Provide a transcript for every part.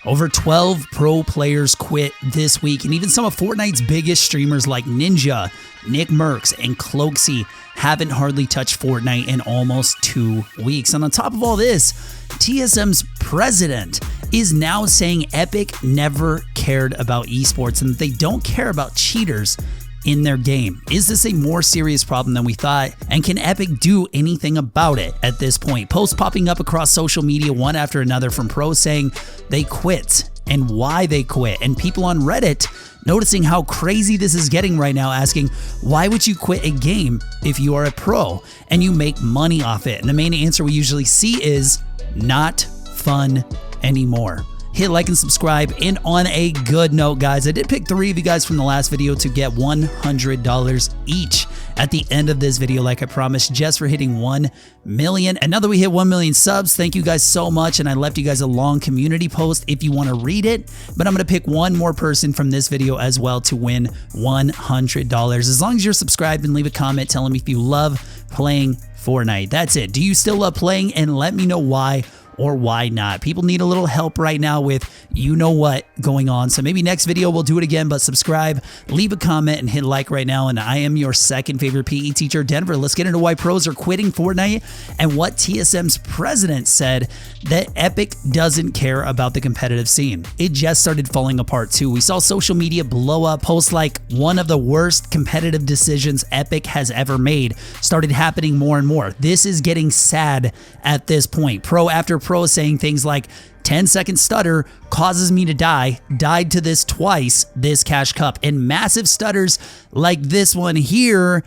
Over 12 pro players quit this week, and even some of Fortnite's biggest streamers like Ninja, Nickmercs, and Cloakzy haven't hardly touched Fortnite in almost 2 weeks. And on top of all this, TSM's president is now saying Epic never cared about esports and they don't care about cheaters in their game. Is this a more serious problem than we thought? And can Epic do anything about it at this point? Posts popping up across social media one after another from pros saying they quit and why they quit. And people on Reddit noticing how crazy this is getting right now, asking, why would you quit a game if you are a pro and you make money off it? And the main answer we usually see is not fun anymore. Hit like and subscribe. And on a good note, guys, I did pick 3 of you guys from the last video to get $100 each at the end of this video, like I promised, just for hitting 1 million. And now that we hit 1 million subs, thank you guys so much. And I left you guys a long community post if you want to read it, but I'm going to pick one more person from this video as well to win $100. As long as you're subscribed and leave a comment telling me if you love playing Fortnite. That's it. Do you still love playing? And let me know why or why not. People need a little help right now with you know what going on. So maybe next video we'll do it again, but subscribe, leave a comment, and hit like right now. And I am your second favorite PE teacher, Denver. Let's get into why pros are quitting Fortnite and what TSM's president said that Epic doesn't care about the competitive scene. It just started falling apart too. We saw social media blow up. Posts like one of the worst competitive decisions Epic has ever made started happening more and more. This is getting sad at this point. Pro after pro saying things like 10-second stutter causes me to die, died to this twice, this cash cup, and massive stutters like this one here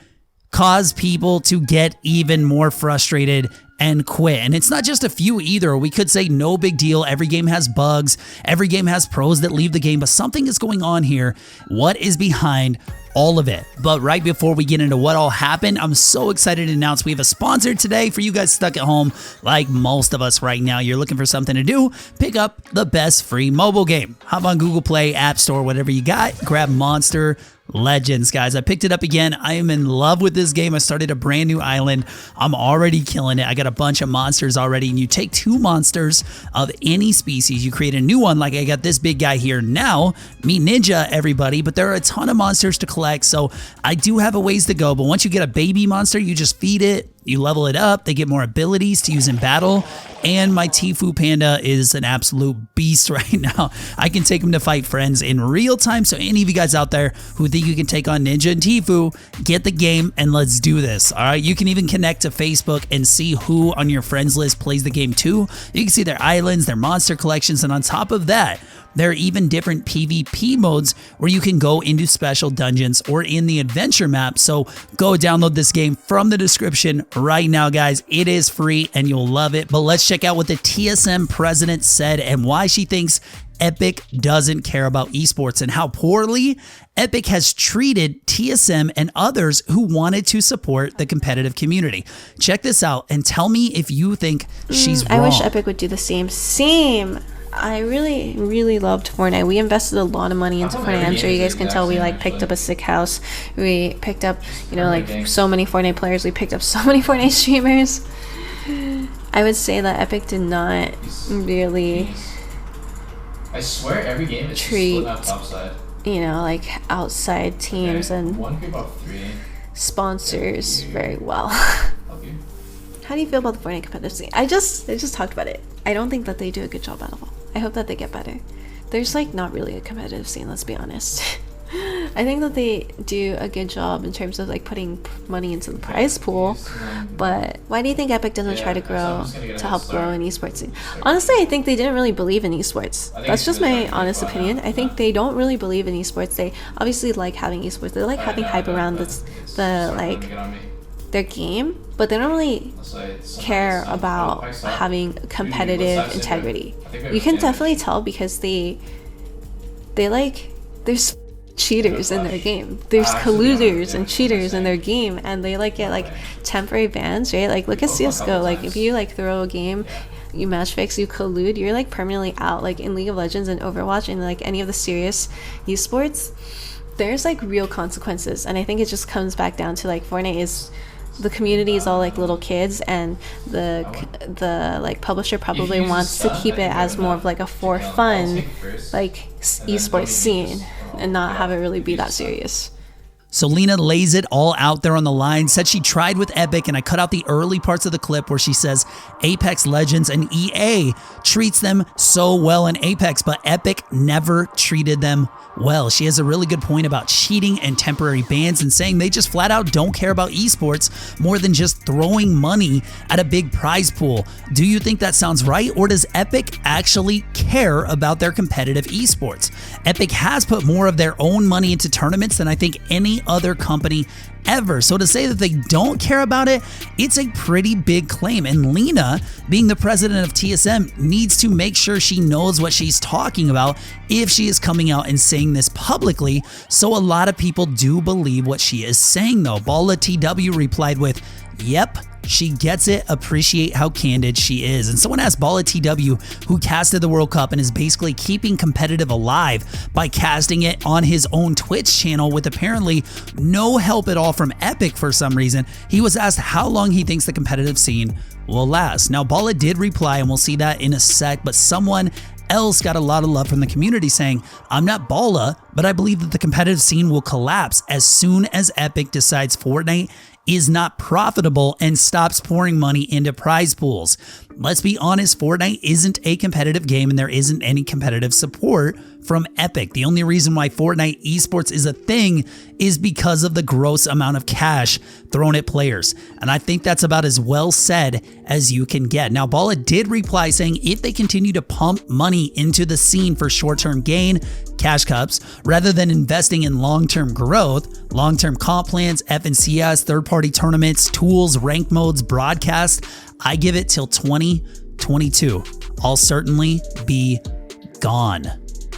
cause people to get even more frustrated and quit. And it's not just a few either. We could say no big deal. Every game has bugs. Every game has pros that leave the game, but something is going on here. What is behind all of it? But right before we get into what all happened, I'm so excited to announce we have a sponsor today for you guys stuck at home like most of us right now. You're looking for something to do, pick up the best free mobile game. Hop on Google Play, App Store, whatever you got, grab Monster Legends, guys. I picked it up again. I am in love with this game. I started a brand new island. I'm already killing it. I got a bunch of monsters already, and you take 2 monsters of any species, you create a new one. Like I got this big guy here now, me Ninja, everybody, but there are a ton of monsters to collect, so I do have a ways to go. But once you get a baby monster, you just feed it, you level it up, they get more abilities to use in battle, and my Tfue panda is an absolute beast right now. I can take him to fight friends in real time, so any of you guys out there who think you can take on Ninja and Tfue, get the game and let's do this, all right? You can even connect to Facebook and see who on your friends list plays the game too. You can see their islands, their monster collections, and on top of that, there are even different PvP modes where you can go into special dungeons or in the adventure map. So go download this game from the description right now, guys. It is free and you'll love it. But let's check out what the TSM president said and why she thinks Epic doesn't care about esports and how poorly Epic has treated TSM and others who wanted to support the competitive community. Check this out and tell me if you think she's wrong. I wish Epic would do the same. I really loved Fortnite. We invested a lot of money into Fortnite. I'm sure you guys can tell we like picked up a sick house. We picked up, you know, like so many Fortnite players. We picked up so many Fortnite streamers. I would say that Epic did not really I swear every game is treat, topside. You know, like outside teams and $1 sponsors very well. How do you feel about the Fortnite competitive scene? I just talked about it. I don't think that they do a good job at all. I hope that they get better. There's like not really a competitive scene, let's be honest. I think that they do a good job in terms of like putting money into the prize pool, but why do you think Epic doesn't try to grow to help grow an esports scene? Honestly, I think they didn't really believe in esports. That's just my honest opinion. I think they don't really believe in esports. They obviously like having esports. They like having hype around their game, but they don't really care about having competitive integrity. You can definitely tell because they like there's cheaters in their game. There's colluders and cheaters in their game, and they like get like temporary bans, right? Like look at CS:GO. Like if you like throw a game, you match fix, you collude, you're like permanently out. Like in League of Legends and Overwatch and like any of the serious esports, there's like real consequences. And I think it just comes back down to like Fortnite is the community is all like little kids, and the like publisher probably wants to keep it as more of like a for fun like esports scene and not have it really be that serious. So Leena lays it all out there on the line, said she tried with Epic, and I cut out the early parts of the clip where she says Apex Legends and EA treats them so well in Apex, but Epic never treated them well. She has a really good point about cheating and temporary bans and saying they just flat out don't care about esports more than just throwing money at a big prize pool. Do you think that sounds right, or does Epic actually care about their competitive esports? Epic has put more of their own money into tournaments than I think any other company ever. So to say that they don't care about it, it's a pretty big claim. And Leena, being the president of TSM, needs to make sure she knows what she's talking about if she is coming out and saying this publicly. So a lot of people do believe what she is saying though. Bala TW replied with, "Yep, she gets it, appreciate how candid she is." And someone asked Bala TW, who casted the World Cup and is basically keeping competitive alive by casting it on his own Twitch channel with apparently no help at all from Epic for some reason. He was asked how long he thinks the competitive scene will last. Now Bala did reply, and we'll see that in a sec, but someone else got a lot of love from the community saying, "I'm not Bala, but I believe that the competitive scene will collapse as soon as Epic decides Fortnite is not profitable and stops pouring money into prize pools." Let's be honest, Fortnite isn't a competitive game and there isn't any competitive support from Epic. The only reason why Fortnite esports is a thing is because of the gross amount of cash thrown at players. And I think that's about as well said as you can get. Now, Bala did reply saying if they continue to pump money into the scene for short-term gain, cash cups, rather than investing in long-term growth, long-term comp plans, FNCS, third-party tournaments, tools, ranked modes, broadcast, I give it till 2022. I'll certainly be gone.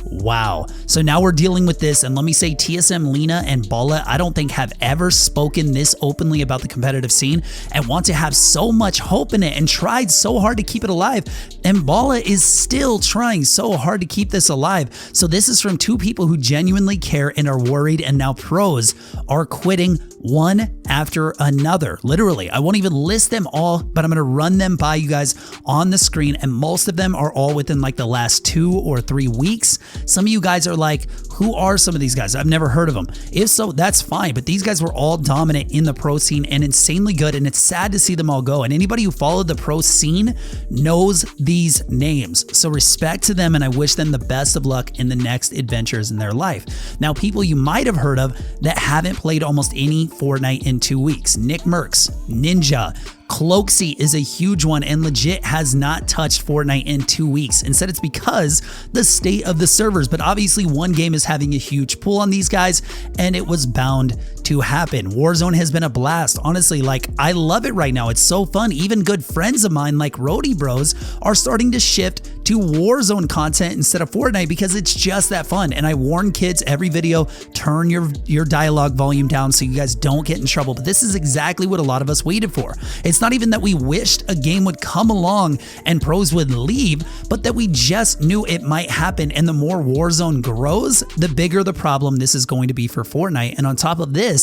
Wow. So now we're dealing with this, and let me say TSM Leena and Bala I don't think have ever spoken this openly about the competitive scene and want to have so much hope in it and tried so hard to keep it alive, and Bala is still trying so hard to keep this alive. So this is from two people who genuinely care and are worried, and now pros are quitting one after another. Literally, I won't even list them all, but I'm going to run them by you guys on the screen, and most of them are all within like the last 2 or 3 weeks. Some of you guys are like, who are some of these guys? I've never heard of them. If so, that's fine, but these guys were all dominant in the pro scene and insanely good, and it's sad to see them all go. And anybody who followed the pro scene knows these names. So respect to them, and I wish them the best of luck in the next adventures in their life. Now, people you might have heard of that haven't played almost any Fortnite in 2 weeks: Nickmercs, Ninja, Cloakzy is a huge one and legit has not touched Fortnite in 2 weeks. Instead, it's because the state of the servers, but obviously one game is having a huge pull on these guys and it was bound to happen. Warzone has been a blast. Honestly, like, I love it right now. It's so fun. Even good friends of mine like Roadie Bros are starting to shift to Warzone content instead of Fortnite because it's just that fun. And I warn kids every video, turn your dialogue volume down so you guys don't get in trouble. But this is exactly what a lot of us waited for. It's not even that we wished a game would come along and pros would leave, but that we just knew it might happen. And the more Warzone grows, the bigger the problem this is going to be for Fortnite. And on top of this,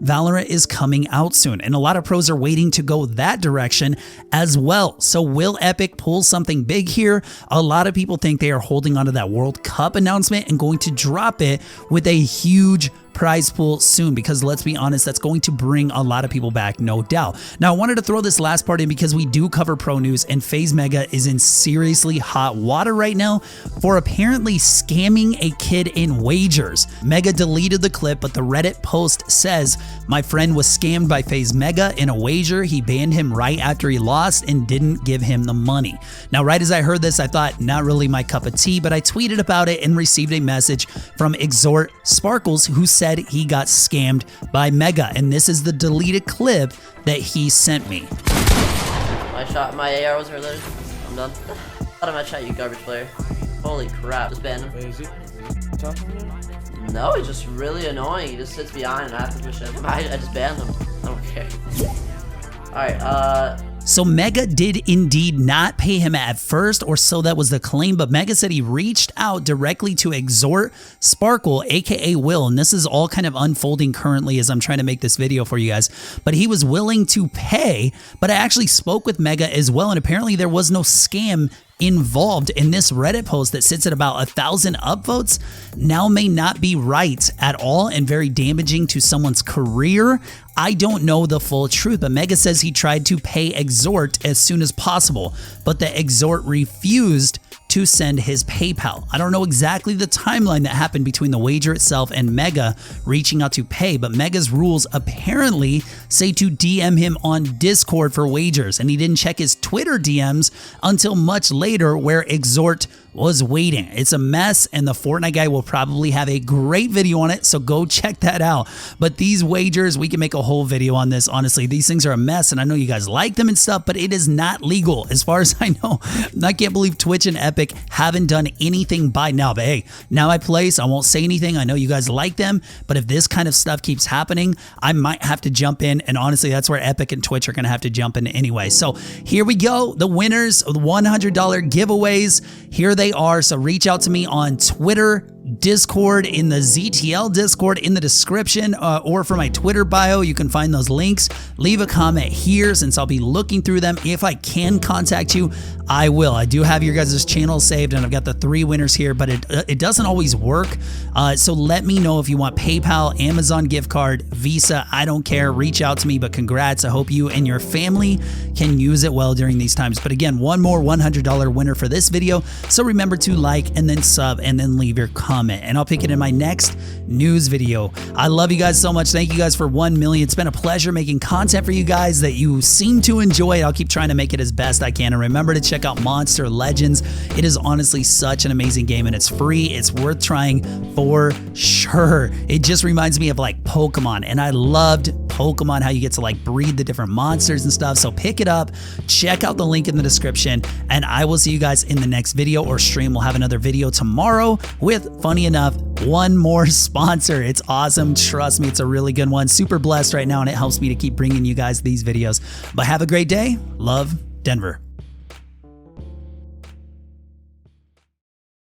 Valorant is coming out soon, and a lot of pros are waiting to go that direction as well. So will Epic pull something big here? A lot of people think they are holding onto that World Cup announcement and going to drop it with a huge prize pool soon, because let's be honest, that's going to bring a lot of people back, no doubt. Now, I wanted to throw this last part in because we do cover pro news, and FaZe Mega is in seriously hot water right now for apparently scamming a kid in wagers. Mega deleted the clip, but the Reddit post says, "My friend was scammed by FaZe Mega in a wager. He banned him right after he lost and didn't give him the money." Now, right as I heard this, I thought, not really my cup of tea, but I tweeted about it and received a message from Exhort Sparkles, who said he got scammed by Mega, and this is the deleted clip that he sent me. My AR was reloaded. I'm done. Out of my chat, you garbage player. Holy crap, just banned him. Wait, is he talking to you? No, he's just really annoying. He just sits behind and I have to push him. I just banned him. I don't care. Alright, So Mega did indeed not pay him at first, or so that was the claim, but Mega said he reached out directly to Exhort Sparkle, aka Will, and this is all kind of unfolding currently as I'm trying to make this video for you guys, but he was willing to pay. But I actually spoke with Mega as well, and apparently there was no scam involved in this Reddit post that sits at about 1,000 upvotes. Now may not be right at all and very damaging to someone's career. I don't know the full truth, but Mega says he tried to pay Exhort as soon as possible, but the Exhort refused to send his PayPal. I don't know exactly the timeline that happened between the wager itself and Mega reaching out to pay, but Mega's rules apparently say to DM him on Discord for wagers, and he didn't check his Twitter DMs until much later, where Exhort was waiting. It's a mess, and the Fortnite guy will probably have a great video on it, so go check that out. But these wagers, we can make a whole video on this. Honestly, these things are a mess, and I know you guys like them and stuff, but it is not legal as far as I know. I can't believe Twitch and Epic haven't done anything by now, but hey, now I play, so I won't say anything. I know you guys like them, but if this kind of stuff keeps happening, I might have to jump in, and honestly, that's where Epic and Twitch are going to have to jump in anyway. So here we go, the winners of the $100 giveaways. Here they are, so reach out to me on Twitter, Discord, in the ZTL Discord in the description, or for my Twitter bio. You can find those links. Leave a comment here, since I'll be looking through them. If I can contact you, I will. I do have your guys' channel saved, and I've got the 3 winners here, but it doesn't always work. So let me know if you want PayPal, Amazon gift card, Visa. I don't care. Reach out to me, but congrats. I hope you and your family can use it well during these times. But again, one more $100 winner for this video. So remember to like and then sub and then leave your comment, and I'll pick it in my next news video. I love you guys so much. Thank you guys for 1 million. It's been a pleasure making content for you guys that you seem to enjoy. I'll keep trying to make it as best I can. And remember to check out Monster Legends. It is honestly such an amazing game, and it's free. It's worth trying for sure. It just reminds me of like Pokemon, and I loved Pokemon, how you get to like breed the different monsters and stuff. So pick it up, check out the link in the description, and I will see you guys in the next video or stream. We'll have another video tomorrow with, funny enough, one more sponsor. It's awesome. Trust me, it's a really good one. Super blessed right now, and it helps me to keep bringing you guys these videos. But have a great day. Love, Denver.